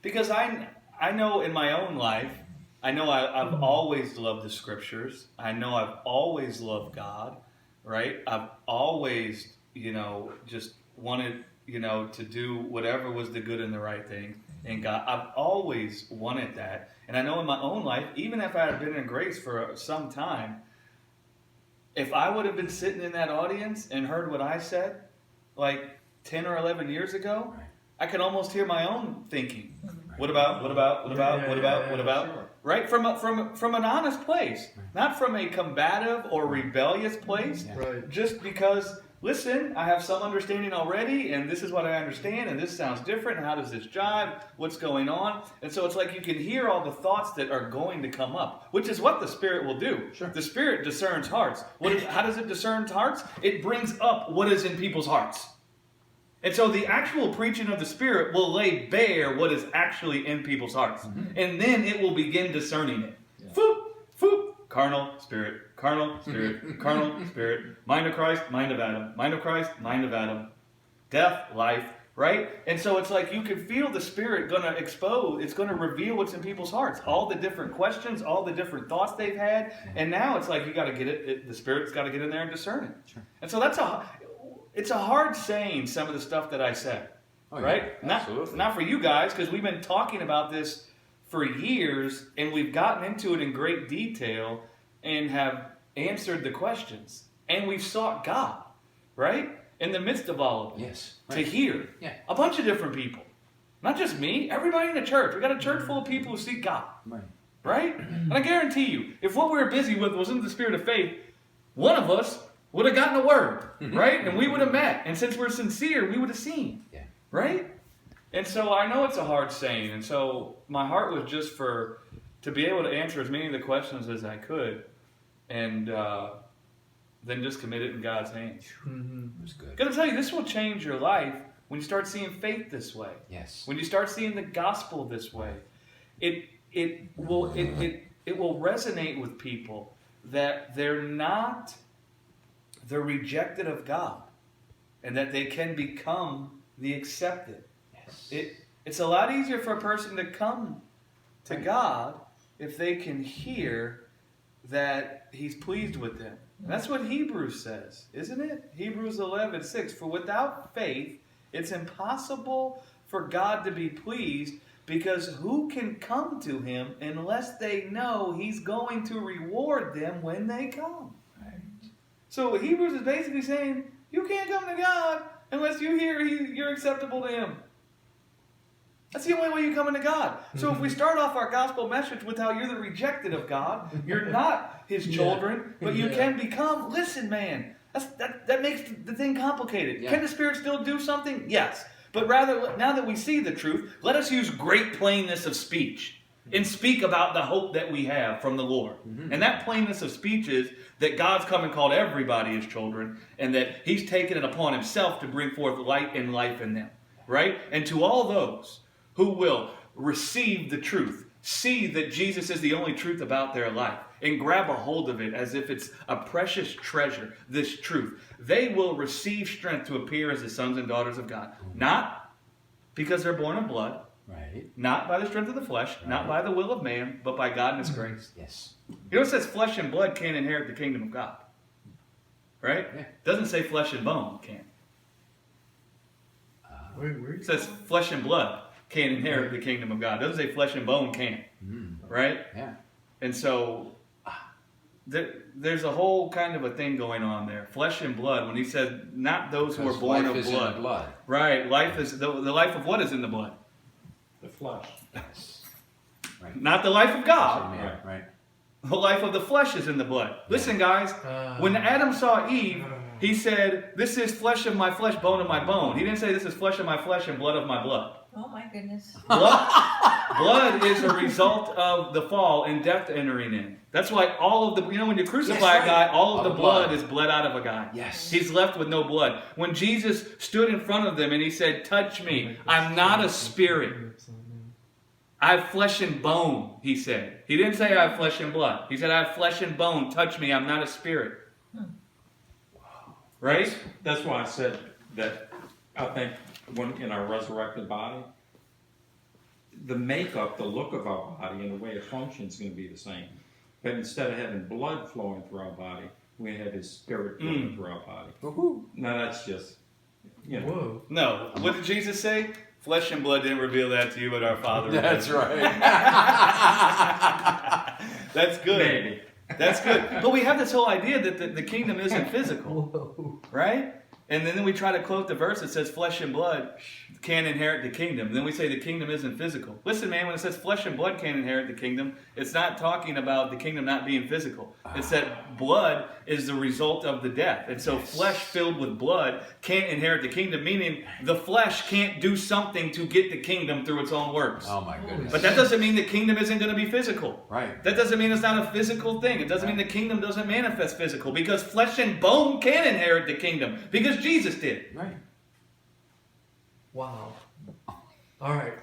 Because I know in my own life, I know I've always loved the scriptures. I know I've always loved God, right? I've always, just wanted, to do whatever was the good and the right thing. And God, I've always wanted that. And I know in my own life, even if I had been in grace for some time, if I would have been sitting in that audience and heard what I said, like 10 or 11 years ago, I could almost hear my own thinking. What about? Sure. Right? From an honest place, not from a combative or rebellious place. Right. Just because, listen, I have some understanding already, and this is what I understand, and this sounds different, and how does this jive? What's going on? And so it's like you can hear all the thoughts that are going to come up, which is what the Spirit will do. Sure. The Spirit discerns hearts. How does it discern hearts? It brings up what is in people's hearts. And so the actual preaching of the Spirit will lay bare what is actually in people's hearts. Mm-hmm. And then it will begin discerning it. Yeah. Foop, foop, carnal, spirit, carnal, spirit, mind of Christ, mind of Adam, mind of Christ, mind of Adam, death, life, right? And so it's like you can feel the Spirit going to expose, it's going to reveal what's in people's hearts. All the different questions, all the different thoughts they've had. And now it's like you got to get it, the Spirit's got to get in there and discern it. Sure. And so it's a hard saying, some of the stuff that I said, right? Yeah, not for you guys, because we've been talking about this for years, and we've gotten into it in great detail and have answered the questions. And we've sought God, right? In the midst of all of it. Yes. Right. To hear a bunch of different people. Not just me, everybody in the church. We got a church full of people who seek God. Right? And I guarantee you, if what we were busy with was in the spirit of faith, one of us would have gotten a word, right? And we would have met. And since we're sincere, we would have seen, right? And so I know it's a hard saying. And so my heart was just to be able to answer as many of the questions as I could, and then just commit it in God's hands. That's good. Because I tell you, this will change your life when you start seeing faith this way. Yes. When you start seeing the gospel this way, it will resonate with people that they're rejected of God, and that they can become the accepted. Yes. It's a lot easier for a person to come to God if they can hear that He's pleased with them. And that's what Hebrews says, isn't it? Hebrews 11:6. For without faith, it's impossible for God to be pleased, because who can come to Him unless they know He's going to reward them when they come? So Hebrews is basically saying, you can't come to God unless you hear you're acceptable to Him. That's the only way you come into God. So if we start off our gospel message with how you're the rejected of God, you're not His children, but you can become, listen, man, that makes the thing complicated. Yeah. Can the Spirit still do something? Yes. But rather, now that we see the truth, let us use great plainness of speech and speak about the hope that we have from the Lord. And that plainness of speech is that God's come and called everybody His children, and that He's taken it upon Himself to bring forth light and life in them. Right? And to all those who will receive the truth, see that Jesus is the only truth about their life, and grab a hold of it as if it's a precious treasure, this truth, they will receive strength to appear as the sons and daughters of God. Not because they're born of blood, not by the strength of the flesh, not by the will of man, but by God and His grace. Yes. You know, it says flesh and blood can't inherit the kingdom of God. Right? Yeah. It doesn't say flesh and bone can't. It says flesh and blood can't inherit the kingdom of God. It doesn't say flesh and bone can't. Right? Yeah. And so there's a whole kind of a thing going on there. Flesh and blood, when He said not those who are born of blood. Right. Life is the life of what is in the blood? The flesh. Yes. Right. Not the life of God. Right. The life of the flesh is in the blood. Listen, guys, when Adam saw Eve, he said, this is flesh of my flesh, bone of my bone. He didn't say this is flesh of my flesh and blood of my blood. Oh my goodness. Blood is a result of the fall and death entering in. That's why all of the, when you crucify a guy, all of the blood is bled out of a guy. Yes. He's left with no blood. When Jesus stood in front of them and He said, touch me, I'm not a spirit. I have flesh and bone, He said. He didn't say I have flesh and blood. He said, I have flesh and bone. Touch me, I'm not a spirit. Right? That's why I said that I think when in our resurrected body, the makeup, the look of our body, and the way it functions is going to be the same. But instead of having blood flowing through our body, we have His Spirit flowing through our body. Woohoo. Now that's just, you know. Whoa. No. What did Jesus say? Flesh and blood didn't reveal that to you, but our Father. That's right. That's good. Maybe. That's good. But we have this whole idea that the kingdom isn't physical, Whoa. right? And then we try to quote the verse that says flesh and blood can't inherit the kingdom. Then we say the kingdom isn't physical. Listen, man, when it says flesh and blood can't inherit the kingdom, it's not talking about the kingdom not being physical. It's that blood is the result of the death. And so flesh filled with blood can't inherit the kingdom, meaning the flesh can't do something to get the kingdom through its own works. Oh my goodness. But that doesn't mean the kingdom isn't going to be physical. Right. That doesn't mean it's not a physical thing. It doesn't mean the kingdom doesn't manifest physical, because flesh and bone can inherit the kingdom, because Jesus did. Right. Wow. All right.